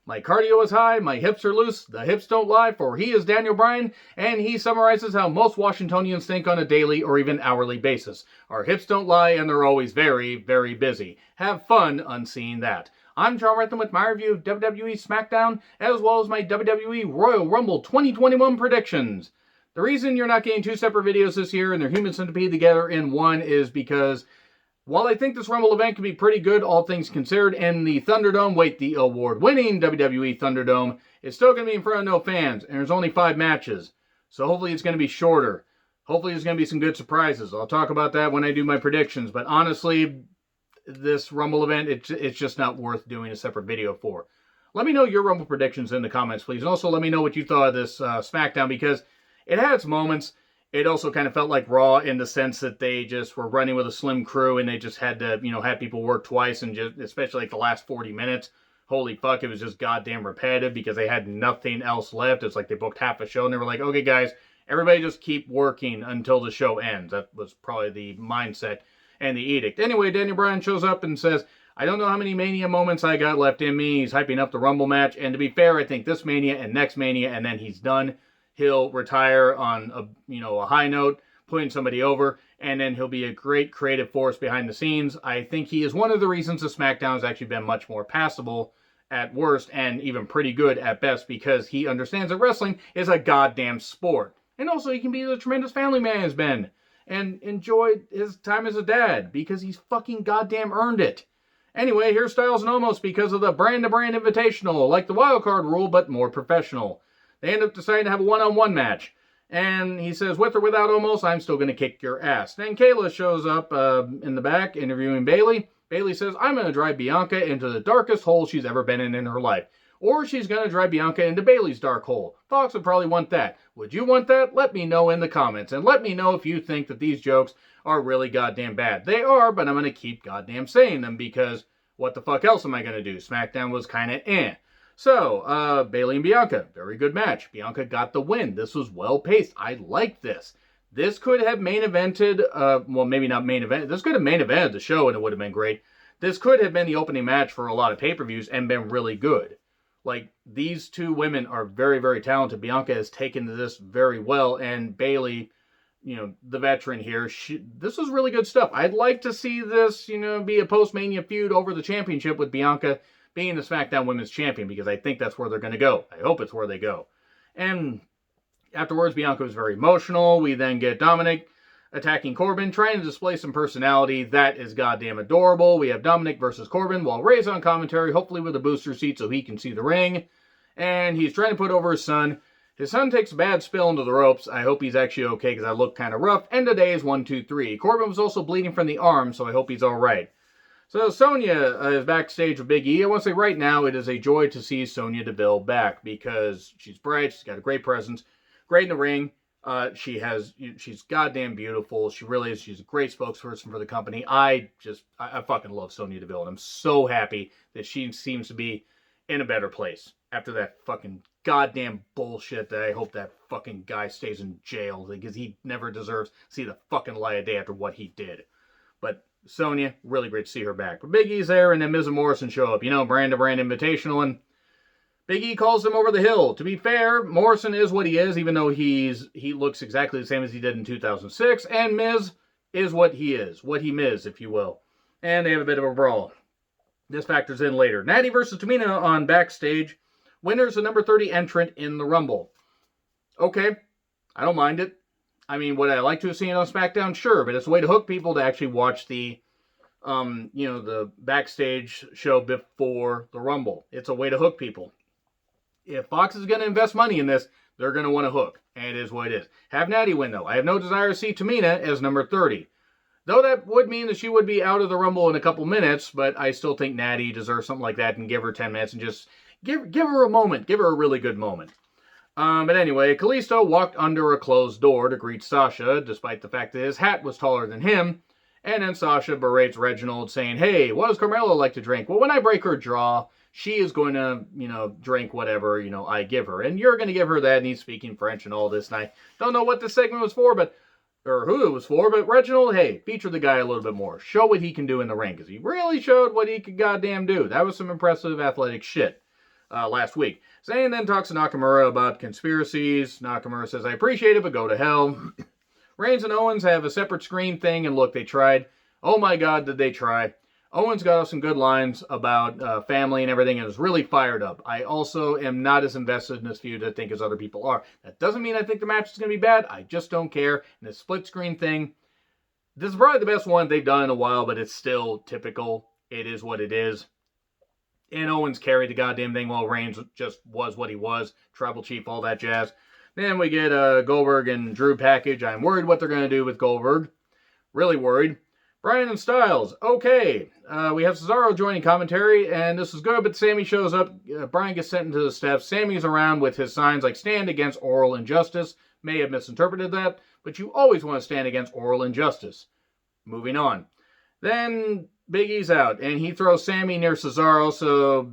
My cardio is high, my hips are loose, the hips don't lie, for he is Daniel Bryan, and he summarizes how most Washingtonians think on a daily or even hourly basis. Our hips don't lie, and they're always very, very busy. Have fun unseeing that. I'm John Rentham with my review of WWE SmackDown, as well as my WWE Royal Rumble 2021 predictions. The reason you're not getting two separate videos this year and they're Human Centipede together in one is because while I think this Rumble event can be pretty good, all things considered, and the Thunderdome, the award-winning WWE Thunderdome, is still going to be in front of no fans, and there's only 5 matches. So hopefully it's going to be shorter. Hopefully there's going to be some good surprises. I'll talk about that when I do my predictions, but honestly, this Rumble event, it's just not worth doing a separate video for. Let me know your Rumble predictions in the comments, please, and also let me know what you thought of this SmackDown, because it had its moments. It also kind of felt like Raw in the sense that they just were running with a slim crew and they just had to, have people work twice, and just, especially like the last 40 minutes. Holy fuck, it was just goddamn repetitive because they had nothing else left. It's like they booked half a show and they were like, okay guys, everybody just keep working until the show ends. That was probably the mindset and the edict. Anyway, Daniel Bryan shows up and says, I don't know how many Mania moments I got left in me. He's hyping up the Rumble match. And to be fair, I think this Mania and next Mania, and then he's done. He'll retire on a high note, putting somebody over, and then he'll be a great creative force behind the scenes. I think he is one of the reasons the SmackDown has actually been much more passable at worst and even pretty good at best, because he understands that wrestling is a goddamn sport. And also he can be the tremendous family man he's been and enjoy his time as a dad because he's fucking goddamn earned it. Anyway, here's Styles and Omos because of the brand-to-brand invitational, like the wildcard rule, but more professional. They end up deciding to have a one-on-one match. And he says, with or without Omos, I'm still going to kick your ass. Then Kayla shows up in the back interviewing Bayley. Bayley says, I'm going to drive Bianca into the darkest hole she's ever been in her life. Or she's going to drive Bianca into Bayley's dark hole. Fox would probably want that. Would you want that? Let me know in the comments. And let me know if you think that these jokes are really goddamn bad. They are, but I'm going to keep goddamn saying them because what the fuck else am I going to do? SmackDown was kind of eh. So, Bayley and Bianca, very good match. Bianca got the win. This was well-paced. I like this. This could have main evented, well, maybe not main event. This could have main evented the show and it would have been great. This could have been the opening match for a lot of pay-per-views and been really good. Like, these two women are very, very talented. Bianca has taken to this very well, and Bayley, the veteran here, this was really good stuff. I'd like to see this, be a post-Mania feud over the championship with Bianca being the SmackDown Women's Champion, because I think that's where they're going to go. I hope it's where they go. And afterwards, Bianca was very emotional. We then get Dominic attacking Corbin, trying to display some personality. That is goddamn adorable. We have Dominic versus Corbin while Ray's on commentary, hopefully with a booster seat so he can see the ring. And he's trying to put over his son. His son takes a bad spill into the ropes. I hope he's actually okay because I look kind of rough. And today is 1, 2, 3. Corbin was also bleeding from the arm, so I hope he's all right. So Sonya is backstage with Big E. I want to say right now it is a joy to see Sonya Deville back because she's bright, she's got a great presence, great in the ring. She's goddamn beautiful. She really is. She's a great spokesperson for the company. I fucking love Sonya Deville, and I'm so happy that she seems to be in a better place after that fucking goddamn bullshit that I hope that fucking guy stays in jail because he never deserves to see the fucking light of day after what he did. But Sonya, really great to see her back. But Big E's there, and then Miz and Morrison show up. Brand-to-brand invitational, and Big E calls him over the hill. To be fair, Morrison is what he is, even though he looks exactly the same as he did in 2006, and Miz is what he is. What he Miz, if you will. And they have a bit of a brawl. This factors in later. Natty versus Tamina on backstage. Winner's the number 30 entrant in the Rumble. Okay, I don't mind it. I mean, would I like to have seen it on SmackDown? Sure, but it's a way to hook people to actually watch the backstage show before the Rumble. It's a way to hook people. If Fox is going to invest money in this, they're going to want to hook, and it is what it is. Have Natty win, though. I have no desire to see Tamina as number 30. Though that would mean that she would be out of the Rumble in a couple minutes, but I still think Natty deserves something like that and give her 10 minutes and just give her a moment. Give her a really good moment. But anyway, Kalisto walked under a closed door to greet Sasha, despite the fact that his hat was taller than him. And then Sasha berates Reginald, saying, hey, what does Carmella like to drink? Well, when I break her jaw, she is going to, drink whatever, I give her. And you're going to give her that, and he's speaking French and all this. And I don't know what this segment was for, or who it was for, but Reginald, hey, feature the guy a little bit more. Show what he can do in the ring, because he really showed what he could goddamn do. That was some impressive athletic shit. last week. Zayn then talks to Nakamura about conspiracies. Nakamura says, I appreciate it, but go to hell. Reigns and Owens have a separate screen thing, and look, they tried. Oh my God, did they try. Owens got off some good lines about family and everything and was really fired up. I also am not as invested in this feud I think as other people are. That doesn't mean I think the match is going to be bad. I just don't care. And the split screen thing, this is probably the best one they've done in a while, but it's still typical. It is what it is. And Owens carried the goddamn thing while Reigns just was what he was. Tribal chief, all that jazz. Then we get Goldberg and Drew package. I'm worried what they're going to do with Goldberg. Really worried. Bryan and Styles. Okay. We have Cesaro joining commentary, and this is good, but Sammy shows up. Bryan gets sent into the steps. Sammy's around with his signs like stand against oral injustice. May have misinterpreted that, but you always want to stand against oral injustice. Moving on. Then Big E's out, and he throws Sammy near Cesaro, so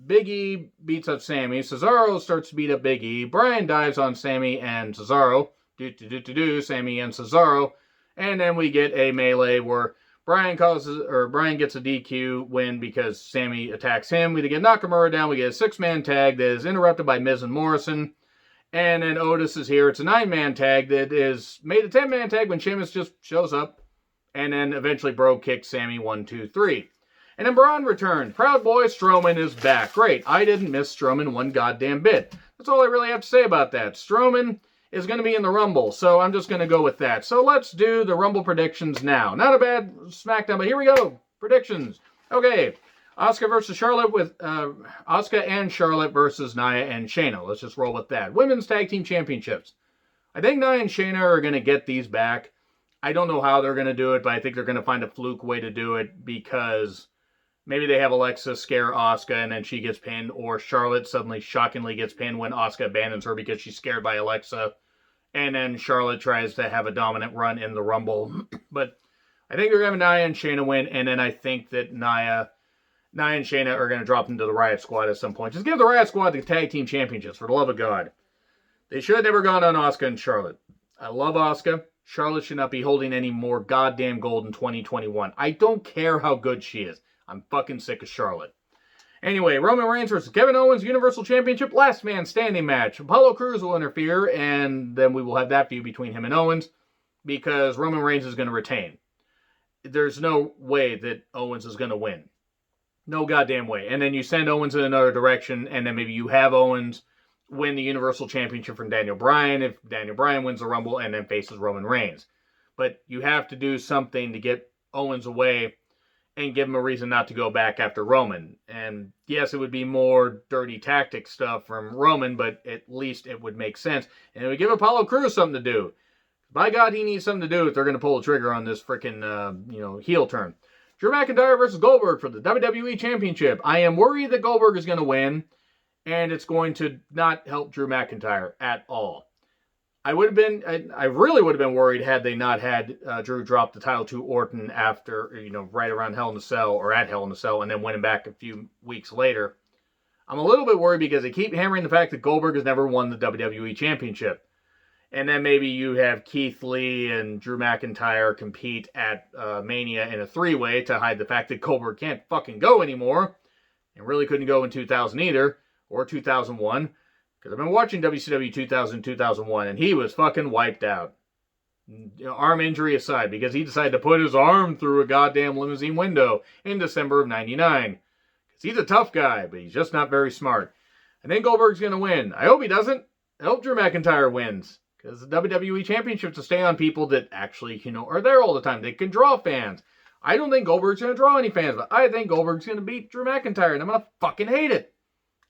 Big E beats up Sammy. Cesaro starts to beat up Big E. Bryan dives on Sammy and Cesaro. Sammy and Cesaro. And then we get a melee where Bryan gets a DQ win because Sammy attacks him. We get Nakamura down. We get a 6-man tag that is interrupted by Miz and Morrison. And then Otis is here. It's a 9-man tag that is made a 10-man tag when Sheamus just shows up. And then eventually Bro kicks Sammy 1, 2, 3. And then Braun returned. Proud Boy Strowman is back. Great. I didn't miss Strowman one goddamn bit. That's all I really have to say about that. Strowman is going to be in the Rumble, so I'm just going to go with that. So let's do the Rumble predictions now. Not a bad SmackDown, but here we go. Predictions. Okay. Asuka versus Charlotte with Asuka and Charlotte versus Nia and Shayna. Let's just roll with that. Women's Tag Team Championships. I think Nia and Shayna are going to get these back. I don't know how they're going to do it, but I think they're going to find a fluke way to do it because maybe they have Alexa scare Asuka and then she gets pinned, or Charlotte suddenly shockingly gets pinned when Asuka abandons her because she's scared by Alexa, and then Charlotte tries to have a dominant run in the Rumble. But I think they're going to have Nia and Shayna win, and then I think that Nia and Shayna are going to drop into the Riot Squad at some point. Just give the Riot Squad the Tag Team Championships, for the love of God. They should have never gone on Asuka and Charlotte. I love Asuka. Charlotte should not be holding any more goddamn gold in 2021. I don't care how good she is. I'm fucking sick of Charlotte. Anyway, Roman Reigns versus Kevin Owens, Universal Championship, last man standing match. Apollo Crews will interfere, and then we will have that feud between him and Owens, because Roman Reigns is going to retain. There's no way that Owens is going to win. No goddamn way. And then you send Owens in another direction, and then maybe you have Owens win the Universal Championship from Daniel Bryan if Daniel Bryan wins the Rumble and then faces Roman Reigns. But you have to do something to get Owens away and give him a reason not to go back after Roman. And yes, it would be more dirty tactic stuff from Roman, but at least it would make sense. And it would give Apollo Crews something to do. By God, he needs something to do if they're going to pull the trigger on this freaking, heel turn. Drew McIntyre versus Goldberg for the WWE Championship. I am worried that Goldberg is going to win, and it's going to not help Drew McIntyre at all. I really would have been worried had they not had Drew drop the title to Orton after, right around Hell in a Cell, or at Hell in a Cell, and then winning back a few weeks later. I'm a little bit worried because they keep hammering the fact that Goldberg has never won the WWE Championship. And then maybe you have Keith Lee and Drew McIntyre compete at Mania in a 3-way to hide the fact that Goldberg can't fucking go anymore, and really couldn't go in 2000 either, or 2001. Because I've been watching WCW 2000, 2001, and he was fucking wiped out. Arm injury aside, because he decided to put his arm through a goddamn limousine window in December of 99. Because he's a tough guy, but he's just not very smart. I think Goldberg's going to win. I hope he doesn't. I hope Drew McIntyre wins. Because the WWE Championship to stay on people that actually, are there all the time. They can draw fans. I don't think Goldberg's going to draw any fans, but I think Goldberg's going to beat Drew McIntyre, and I'm going to fucking hate it.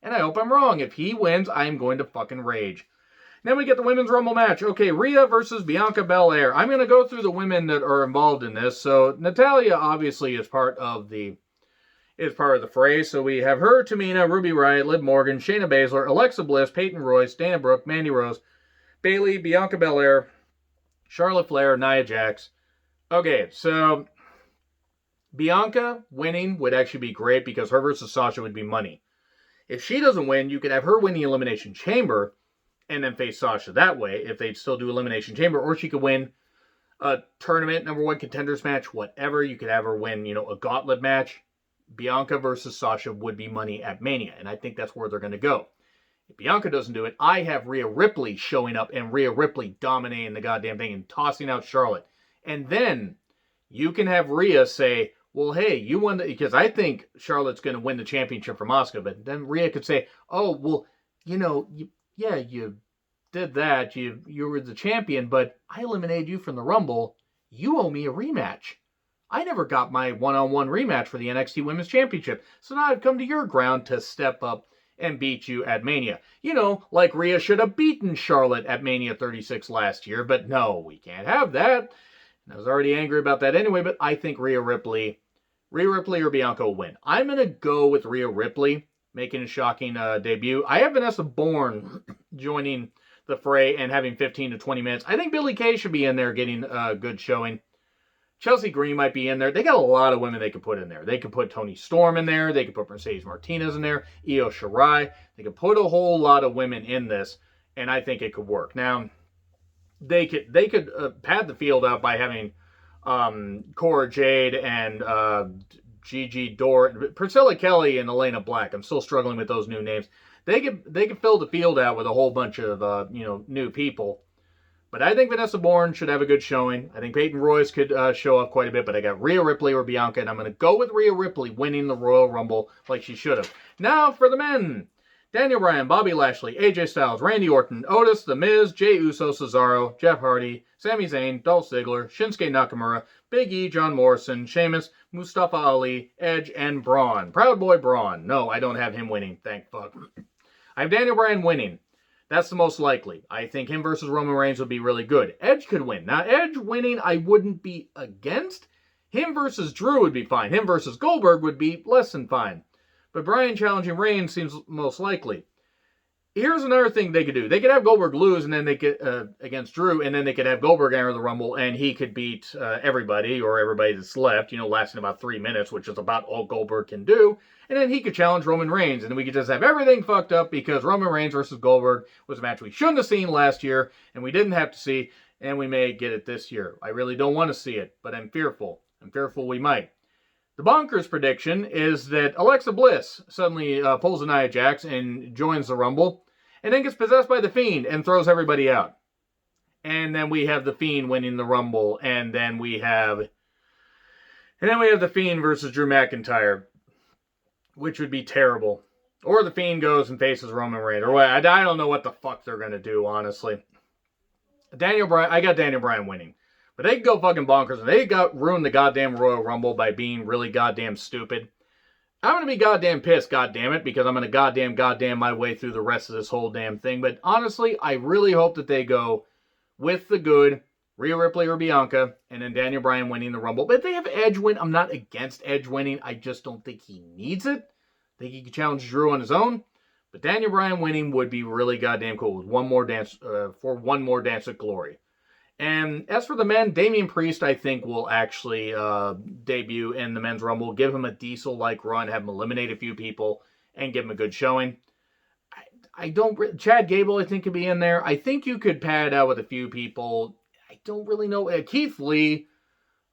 And I hope I'm wrong. If he wins, I'm going to fucking rage. Then we get the Women's Rumble match. Okay, Rhea versus Bianca Belair. I'm going to go through the women that are involved in this. So Natalya obviously is part of the fray. So we have her, Tamina, Ruby Riott, Liv Morgan, Shayna Baszler, Alexa Bliss, Peyton Royce, Dana Brooke, Mandy Rose, Bayley, Bianca Belair, Charlotte Flair, Nia Jax. Okay, so Bianca winning would actually be great because her versus Sasha would be money. If she doesn't win, you could have her win the Elimination Chamber and then face Sasha that way if they'd still do Elimination Chamber. Or she could win a tournament, #1 contenders match, whatever. You could have her win, a gauntlet match. Bianca versus Sasha would be money at Mania, and I think that's where they're going to go. If Bianca doesn't do it, I have Rhea Ripley showing up and Rhea Ripley dominating the goddamn thing and tossing out Charlotte. And then you can have Rhea say, well, hey, you won because I think Charlotte's going to win the championship from Asuka, but then Rhea could say, oh, well, you did that. You were the champion, but I eliminated you from the Rumble. You owe me a rematch. I never got my one-on-one rematch for the NXT Women's Championship, so now I've come to your ground to step up and beat you at Mania. Like Rhea should have beaten Charlotte at Mania 36 last year, but no, we can't have that. And I was already angry about that anyway, but I think Rhea Ripley or Bianca will win. I'm going to go with Rhea Ripley making a shocking debut. I have Vanessa Bourne joining the fray and having 15 to 20 minutes. I think Billie Kay should be in there getting a good showing. Chelsea Green might be in there. They got a lot of women they could put in there. They could put Toni Storm in there. They could put Mercedes Martinez in there. Io Shirai. They could put a whole lot of women in this, and I think it could work. Now, they could pad the field out by having Cora Jade and Gigi Doran, Priscilla Kelly and Elena Black. I'm still struggling with those new names. They could fill the field out with a whole bunch of new people. But I think Vanessa Bourne should have a good showing. I think Peyton Royce could show up quite a bit, but I got Rhea Ripley or Bianca, and I'm going to go with Rhea Ripley winning the Royal Rumble like she should have. Now for the men. Daniel Bryan, Bobby Lashley, AJ Styles, Randy Orton, Otis, The Miz, Jey Uso, Cesaro, Jeff Hardy, Sami Zayn, Dolph Ziggler, Shinsuke Nakamura, Big E, John Morrison, Sheamus, Mustafa Ali, Edge, and Braun. Proud Boy Braun. No, I don't have him winning. Thank fuck. I have Daniel Bryan winning. That's the most likely. I think him versus Roman Reigns would be really good. Edge could win. Now, Edge winning, I wouldn't be against. Him versus Drew would be fine. Him versus Goldberg would be less than fine. But Bryan challenging Reigns seems most likely. Here's another thing they could do. They could have Goldberg lose and then they could against Drew, and then they could have Goldberg enter the Rumble, and he could beat everybody that's left, lasting about 3 minutes, which is about all Goldberg can do. And then he could challenge Roman Reigns, and then we could just have everything fucked up because Roman Reigns versus Goldberg was a match we shouldn't have seen last year, and we didn't have to see, and we may get it this year. I really don't want to see it, but I'm fearful. I'm fearful we might. The bonkers prediction is that Alexa Bliss suddenly pulls a Nia Jax and joins the Rumble, and then gets possessed by The Fiend and throws everybody out. And then we have The Fiend winning the Rumble, and then we have The Fiend versus Drew McIntyre, which would be terrible. Or The Fiend goes and faces Roman Reigns, or what? I don't know what the fuck they're gonna do, honestly. I got Daniel Bryan winning. But they could go fucking bonkers, and they ruin the goddamn Royal Rumble by being really goddamn stupid. I'm going to be goddamn pissed, goddammit, because I'm going to goddamn my way through the rest of this whole damn thing. But honestly, I really hope that they go with the good, Rhea Ripley or Bianca, and then Daniel Bryan winning the Rumble. But if they have Edge win, I'm not against Edge winning. I just don't think he needs it. I think he can challenge Drew on his own. But Daniel Bryan winning would be really goddamn cool with one more dance at glory. And as for the men, Damian Priest, I think, will actually debut in the men's Rumble. Give him a Diesel-like run, have him eliminate a few people, and give him a good showing. Chad Gable, I think, could be in there. I think you could pad out with a few people. I don't really know. Keith Lee,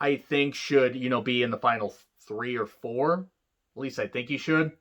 I think, should, be in the final 3 or 4. At least I think he should.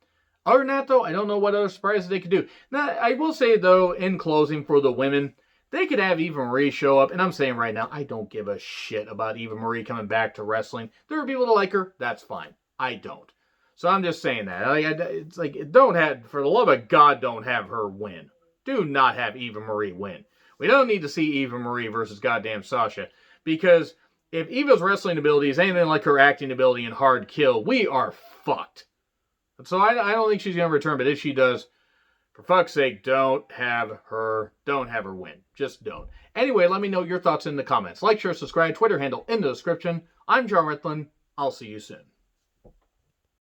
Other than that, though, I don't know what other surprises they could do. Now, I will say, though, in closing for the women, they could have Eva Marie show up, and I'm saying right now, I don't give a shit about Eva Marie coming back to wrestling. There are people that like her, that's fine. I don't. So I'm just saying that. It's like, for the love of God, don't have her win. Do not have Eva Marie win. We don't need to see Eva Marie versus goddamn Sasha, because if Eva's wrestling ability is anything like her acting ability in Hard Kill, we are fucked. So I don't think she's going to return, but if she does, for fuck's sake, don't have her win. Just don't. Anyway, let me know your thoughts in the comments. Like, share, subscribe, Twitter handle in the description. I'm John Ritlin. I'll see you soon.